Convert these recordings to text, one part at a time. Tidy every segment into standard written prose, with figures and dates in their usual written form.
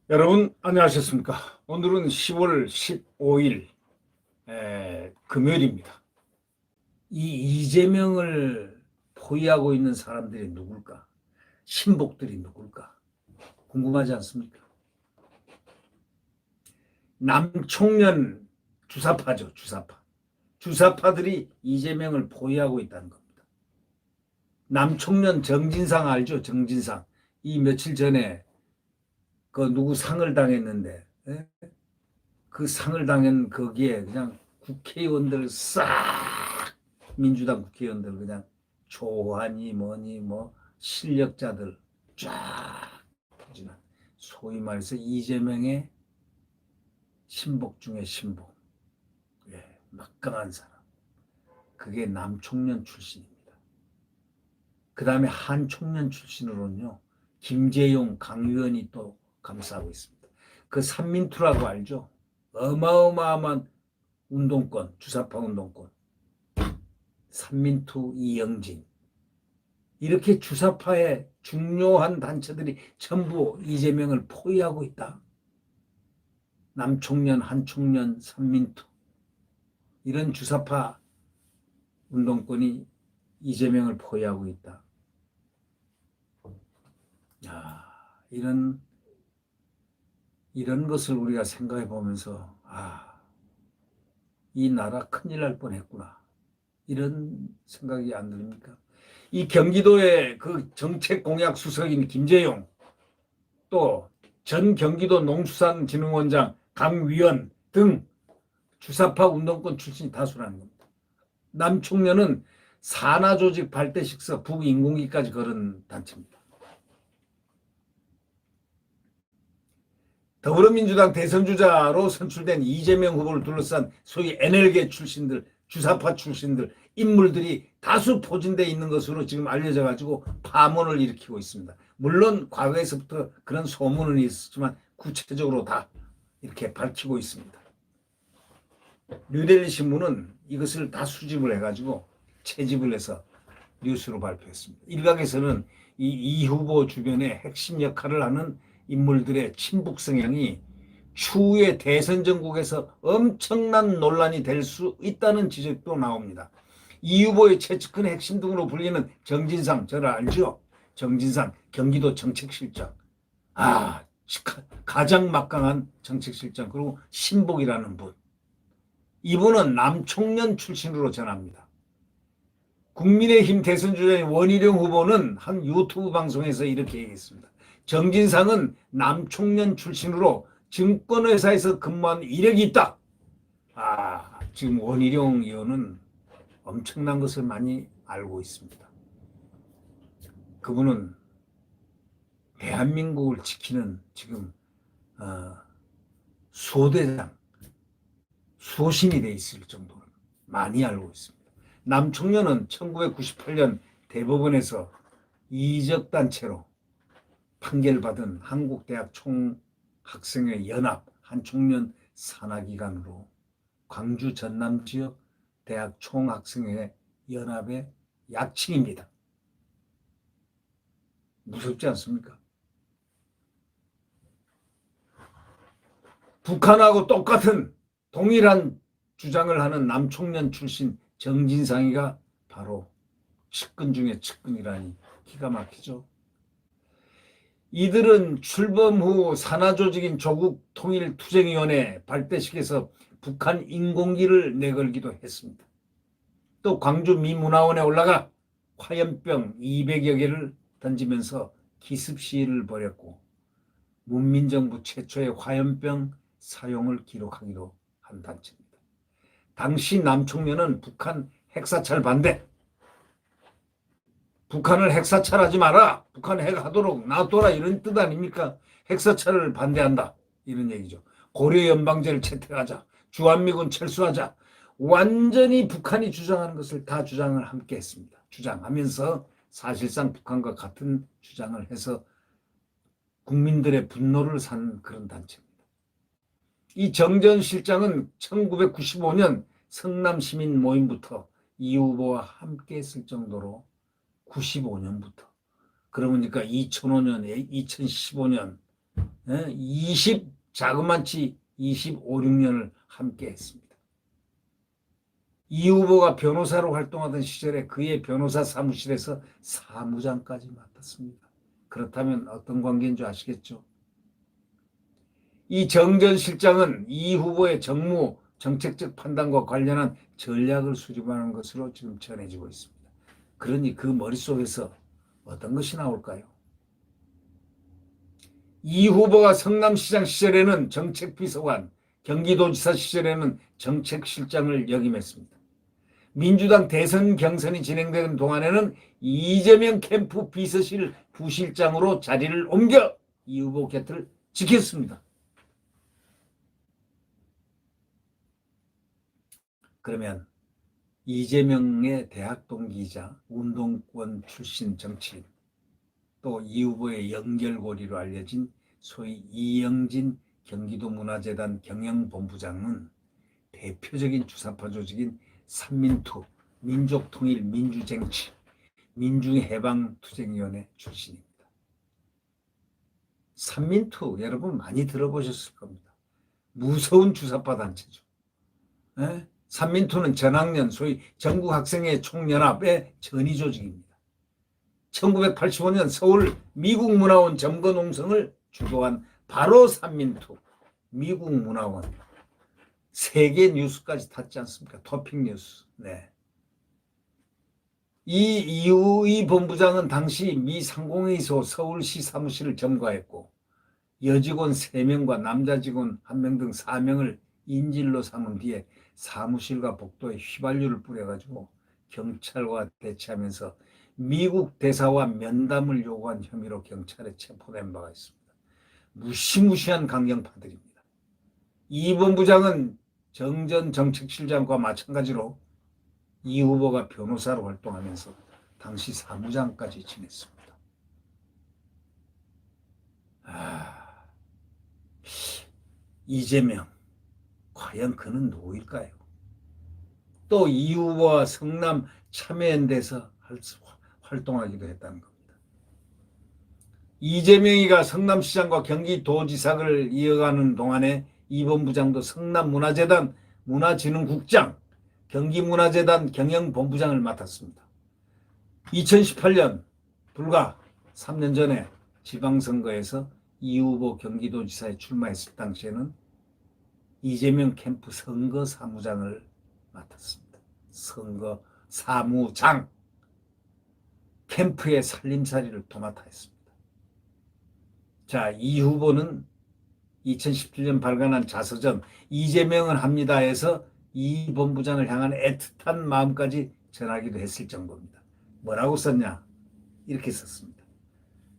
여러분 안녕하셨습니까? 오늘은 10월 15일 금요일입니다. 이 이재명을 포위하고 있는 사람들이 누굴까? 신복들이 누굴까? 궁금하지 않습니까? 남총련 주사파죠, 주사파. 주사파들이 이재명을 포위하고 있다는 겁니다. 남총련 정진상 알죠? 정진상. 이 며칠 전에 그 누구 상을 당했는데, 예? 그 상을 당한 거기에 그냥 국회의원들 싹, 민주당 국회의원들 그냥 조한이 뭐니 뭐 실력자들 쫙 퍼지는, 소위 말해서 이재명의 신복 중에 신복, 예, 막강한 사람. 그게 남총련 출신입니다. 그 다음에 한총련 출신으로는요, 김재용 강 의원이 또 감싸고 있습니다. 그 삼민투라고 알죠? 어마어마한 운동권, 주사파 운동권. 삼민투 이영진. 이렇게 주사파의 중요한 단체들이 전부 이재명을 포위하고 있다. 남총련, 한총련, 삼민투. 이런 주사파 운동권이 이재명을 포위하고 있다. 야, 이런 것을 우리가 생각해 보면서, 이 나라 큰일 날 뻔했구나, 이런 생각이 안 듭니까? 이 경기도의 그 정책 공약 수석인 김재용, 또 전 경기도 농수산진흥원장 강위원 등 주사파 운동권 출신이 다수라는 겁니다. 남총련은 산하조직 발대식서 북인공기까지 걸은 단체입니다. 더불어민주당 대선주자로 선출된 이재명 후보를 둘러싼 소위 NL계 출신들, 주사파 출신들, 인물들이 다수 포진되어 있는 것으로 지금 알려져 가지고 파문을 일으키고 있습니다. 물론 과거에서부터 그런 소문은 있었지만 구체적으로 다 이렇게 밝히고 있습니다. 뉴델리 신문은 이것을 다 수집을 해가지고 채집을 해서 뉴스로 발표했습니다. 일각에서는 이 후보 주변에 핵심 역할을 하는 인물들의 친북 성향이 추후에 대선 전국에서 엄청난 논란이 될 수 있다는 지적도 나옵니다. 이 후보의 최측근 핵심 등으로 불리는 정진상, 저를 알죠? 정진상 경기도 정책실장. 가장 막강한 정책실장. 그리고 신복이라는 분. 이분은 남총련 출신으로 전합니다. 국민의힘 대선주자인 원희룡 후보는 한 유튜브 방송에서 이렇게 얘기했습니다. 정진상은 남총련 출신으로 증권회사에서 근무한 이력이 있다. 지금 원희룡 의원은 엄청난 것을 많이 알고 있습니다. 그분은 대한민국을 지키는 지금 소대장, 수호신이 돼 있을 정도로 많이 알고 있습니다. 남총련은 1998년 대법원에서 이적단체로 판결받은 한국대학 총학생회 연합 한총련 산하기관으로 광주 전남 지역 대학 총학생회 연합의 약칭입니다. 무섭지 않습니까? 북한하고 똑같은 동일한 주장을 하는 남총련 출신 정진상이가 바로 측근 중에 측근이라니 기가 막히죠. 이들은 출범 후 산하조직인 조국통일투쟁위원회 발대식에서 북한 인공기를 내걸기도 했습니다. 또 광주 미문화원에 올라가 화염병 200여 개를 던지면서 기습 시위를 벌였고 문민정부 최초의 화염병 사용을 기록하기도 한 단체입니다. 당시 남총련은 북한 핵사찰 반대, 북한을 핵사찰하지 마라, 북한 핵하도록 놔둬라, 이런 뜻 아닙니까? 핵사찰을 반대한다, 이런 얘기죠. 고려연방제를 채택하자, 주한미군 철수하자, 완전히 북한이 주장하는 것을 다 주장을 함께 했습니다. 주장하면서 사실상 북한과 같은 주장을 해서 국민들의 분노를 산 그런 단체입니다. 이 정전 실장은 1995년 성남 시민 모임부터 이 후보와 함께 했을 정도로 95년부터. 그러니까 2005년에 2015년 자그만치 25, 6년을 함께 했습니다. 이 후보가 변호사로 활동하던 시절에 그의 변호사 사무실에서 사무장까지 맡았습니다. 그렇다면 어떤 관계인 줄 아시겠죠? 이 정 전 실장은 이 후보의 정무 정책적 판단과 관련한 전략을 수립하는 것으로 지금 전해지고 있습니다. 그러니 그 머릿속에서 어떤 것이 나올까요? 이 후보가 성남시장 시절에는 정책비서관, 경기도지사 시절에는 정책실장을 역임했습니다. 민주당 대선 경선이 진행되는 동안에는 이재명 캠프 비서실 부실장으로 자리를 옮겨 이 후보 곁을 지켰습니다. 그러면 이재명의 대학 동기이자 운동권 출신 정치인, 또 이 후보의 연결고리로 알려진 소위 이영진 경기도문화재단 경영본부장은 대표적인 주사파 조직인 삼민투, 민족통일민주쟁취, 민중해방투쟁위원회 출신입니다. 삼민투 여러분 많이 들어보셨을 겁니다. 무서운 주사파 단체죠. 에? 삼민투는 전학년, 소위 전국학생회 총연합의 전위 조직입니다. 1985년 서울 미국문화원 점거농성을 주도한 바로 삼민투, 미국문화원. 세계 뉴스까지 탔지 않습니까? 토픽 뉴스. 네. 이 본부장은 당시 미 상공회의소 서울시 사무실을 점거했고 여직원 3명과 남자 직원 1명 등 4명을 인질로 삼은 뒤에 사무실과 복도에 휘발유를 뿌려가지고 경찰과 대치하면서 미국 대사와 면담을 요구한 혐의로 경찰에 체포된 바가 있습니다. 무시무시한 강경파들입니다. 이 본부장은 정전 정책실장과 마찬가지로 이 후보가 변호사로 활동하면서 당시 사무장까지 지냈습니다. 이재명, 과연 그는 누구일까요? 또 이 후보와 성남 참여연대에서 활동하기도 했다는 겁니다. 이재명이가 성남시장과 경기도지사를 이어가는 동안에 이 본부장도 성남문화재단 문화진흥국장, 경기문화재단 경영본부장을 맡았습니다. 2018년 불과 3년 전에 지방선거에서 이 후보 경기도지사에 출마했을 당시에는 이재명 캠프 선거사무장을 맡았습니다. 선거사무장, 캠프의 살림살이를 도맡아 했습니다. 자, 이 후보는 2017년 발간한 자서전 이재명은 합니다에서 이 본부장을 향한 애틋한 마음까지 전하기도 했을 정도입니다. 뭐라고 썼냐? 이렇게 썼습니다.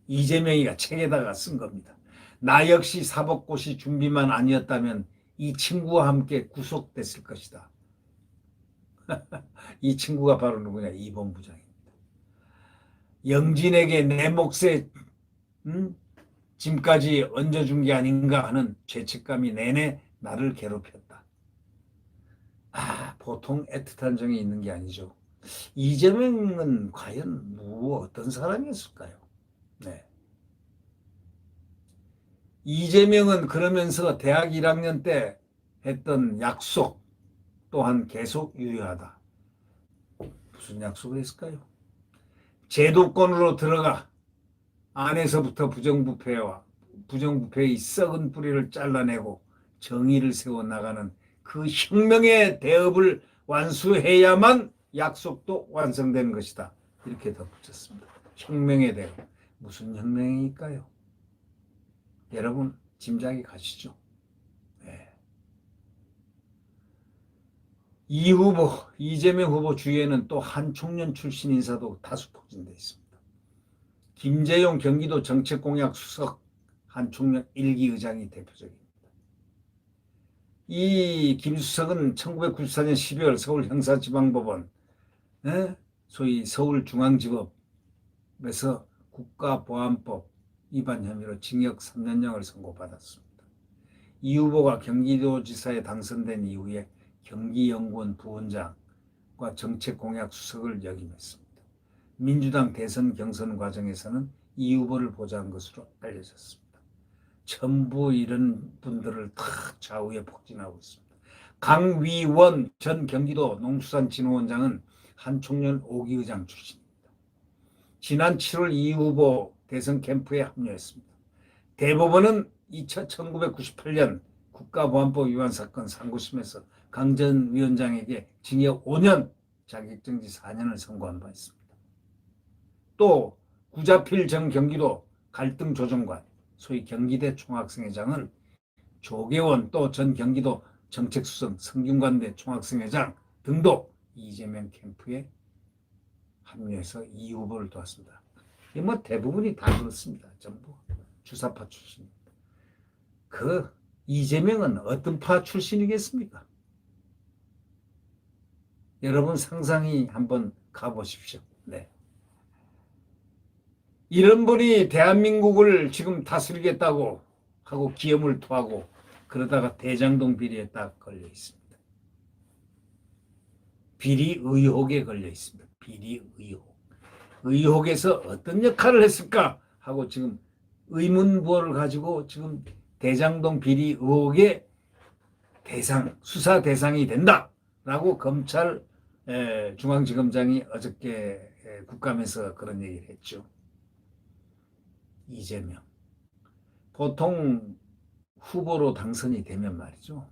이재명이가 책에다가 쓴 겁니다. 나 역시 사법고시 준비만 아니었다면 이 친구와 함께 구속됐을 것이다. 이 친구가 바로 누구냐? 이 본부장입니다. 영진에게 내 몫에 짐까지 얹어준 게 아닌가 하는 죄책감이 내내 나를 괴롭혔다. 보통 애틋한 정이 있는 게 아니죠. 이재명은 과연 어떤 사람이었을까요? 네. 이재명은 그러면서 대학 1학년 때 했던 약속 또한 계속 유효하다. 무슨 약속을 했을까요? 제도권으로 들어가 안에서부터 부정부패의 썩은 뿌리를 잘라내고 정의를 세워나가는 그 혁명의 대업을 완수해야만 약속도 완성되는 것이다. 이렇게 덧붙였습니다. 혁명의 대업. 무슨 혁명일까요? 여러분 짐작이 가시죠? 네. 이 후보, 이재명 후보 주위에는 또 한 청년 출신 인사도 다수 포진되어 있습니다. 김재용 경기도 정책공약 수석 한 청년 1기 의장이 대표적입니다. 이 김수석은 1994년 12월 서울 형사지방법원, 소위 서울중앙지법에서 국가보안법 위반 혐의로 징역 3년형을 선고받았습니다. 이 후보가 경기도지사에 당선된 이후에 경기연구원 부원장과 정책공약 수석을 역임했습니다. 민주당 대선 경선 과정에서는 이 후보를 보좌한 것으로 알려졌습니다. 전부 이런 분들을 다 좌우에 폭진하고 있습니다. 강위원 전 경기도 농수산진흥원장은 한총련 5기 의장 출신입니다. 지난 7월 이 후보 대선 캠프에 합류했습니다. 대법원은 1998년 국가보안법 위반 사건 상고심에서 강 전 위원장에게 징역 5년, 자격정지 4년을 선고한 바 있습니다. 또 구자필 전 경기도 갈등조정관, 소위 경기대 총학생회장은 조계원 또 전 경기도 정책수석 성균관대 총학생회장 등도 이재명 캠프에 합류해서 이 후보를 도왔습니다. 뭐 대부분이 다 그렇습니다. 전부 주사파 출신입니다. 그 이재명은 어떤 파 출신이겠습니까? 여러분 상상이 한번 가보십시오. 네. 이런 분이 대한민국을 지금 다스리겠다고 하고 기염을 토하고 그러다가 대장동 비리에 딱 걸려 있습니다. 비리 의혹에 걸려 있습니다. 비리 의혹. 의혹에서 어떤 역할을 했을까 하고 지금 의문부호를 가지고 지금 대장동 비리 의혹의 수사 대상이 된다라고 검찰 중앙지검장이 어저께 국감에서 그런 얘기를 했죠. 이재명. 보통 후보로 당선이 되면 말이죠.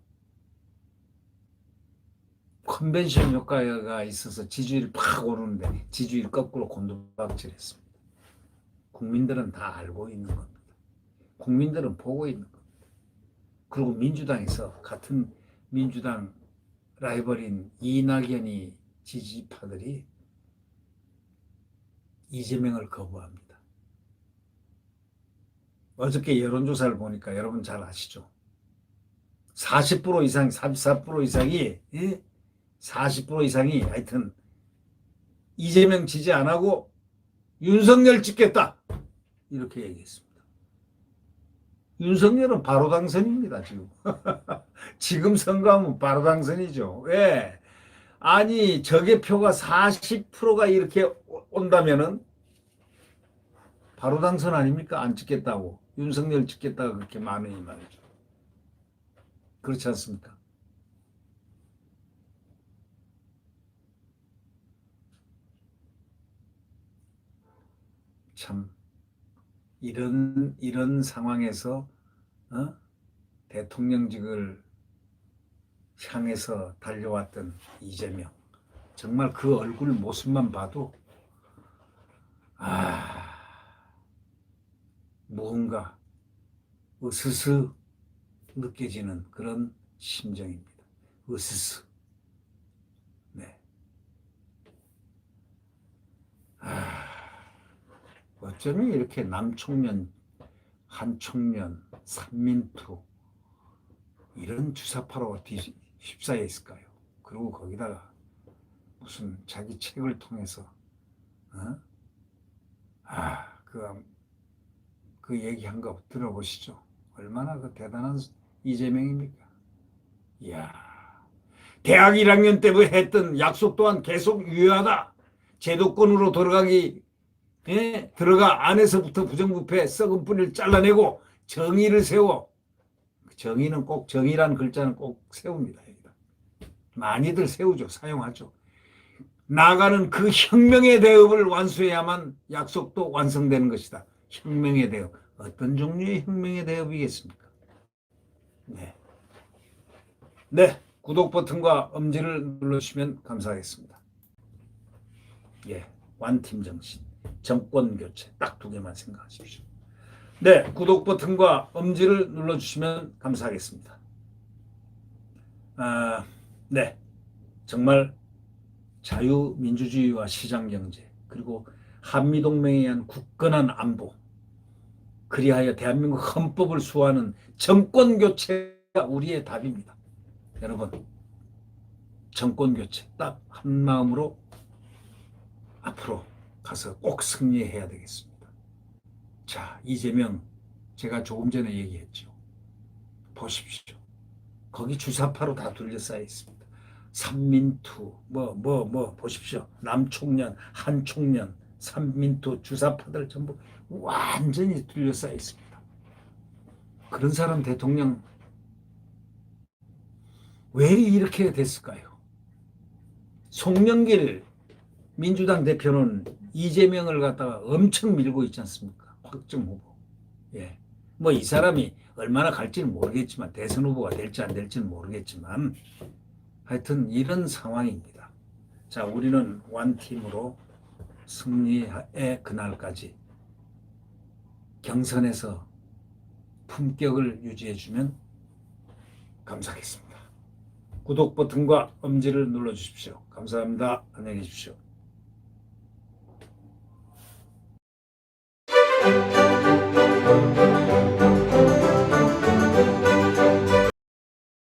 컨벤션 효과가 있어서 지지율이 팍 오르는데 지지율 거꾸로 곤두박질했습니다. 국민들은 다 알고 있는 겁니다. 국민들은 보고 있는 겁니다. 그리고 민주당에서 같은 민주당 라이벌인 이낙연이 지지파들이 이재명을 거부합니다. 어저께 여론조사를 보니까 여러분 잘 아시죠? 40% 이상, 34% 이상이 40% 이상이 하여튼 이재명 지지 안 하고 윤석열 찍겠다 이렇게 얘기했습니다. 윤석열은 바로 당선입니다. 지금 지금 선거하면 바로 당선이죠. 왜? 아니 적의 표가 40%가 이렇게 온다면은 바로 당선 아닙니까? 안 찍겠다고 윤석열 찍겠다가 그렇게 많으니 말이죠. 그렇지 않습니까? 참 이런 상황에서 대통령직을 향해서 달려왔던 이재명, 정말 그 얼굴 모습만 봐도 무언가 으스스 느껴지는 그런 심정입니다. 으스스. 네. 어쩌면 이렇게 남총련, 한총련, 삼민투 이런 주사파로 휩싸여 있을까요? 그리고 거기다가 무슨 자기 책을 통해서 그 얘기한 거 들어보시죠. 얼마나 그 대단한 이재명입니까? 이야, 대학 1학년 때부터 했던 약속 또한 계속 유효하다. 제도권으로 들어가 안에서부터 부정부패 썩은 뿌리를 잘라내고 정의를 세워. 정의는 꼭 정의란 글자는 꼭 세웁니다. 많이들 세우죠. 사용하죠. 나아가는 그 혁명의 대업을 완수해야만 약속도 완성되는 것이다. 혁명의 대업. 어떤 종류의 혁명의 대업이겠습니까? 네. 구독 버튼과 엄지를 눌러주시면 감사하겠습니다. 완팀 정신, 정권 교체 딱 두 개만 생각하십시오. 네. 구독 버튼과 엄지를 눌러주시면 감사하겠습니다. 네. 정말 자유민주주의와 시장경제 그리고 한미동맹에 의한 굳건한 안보 그리하여 대한민국 헌법을 수호하는 정권교체가 우리의 답입니다. 여러분 정권교체 딱 한마음으로 앞으로 가서 꼭 승리해야 되겠습니다. 자, 이재명 제가 조금 전에 얘기했죠. 보십시오. 거기 주사파로 다 둘러싸여 있습니다. 삼민투 보십시오. 남총련, 한총련, 삼민투 주사파들 전부 완전히 둘러싸여 있습니다. 그런 사람 대통령 왜 이렇게 됐을까요? 송영길 민주당 대표는 이재명을 갖다가 엄청 밀고 있지 않습니까? 확정 후보. 예. 뭐 이 사람이 얼마나 갈지는 모르겠지만 대선 후보가 될지 안 될지는 모르겠지만 하여튼 이런 상황입니다. 자, 우리는 원팀으로 승리의 그날까지 경선에서 품격을 유지해주면 감사하겠습니다. 구독 버튼과 엄지를 눌러주십시오. 감사합니다. 안녕히 계십시오.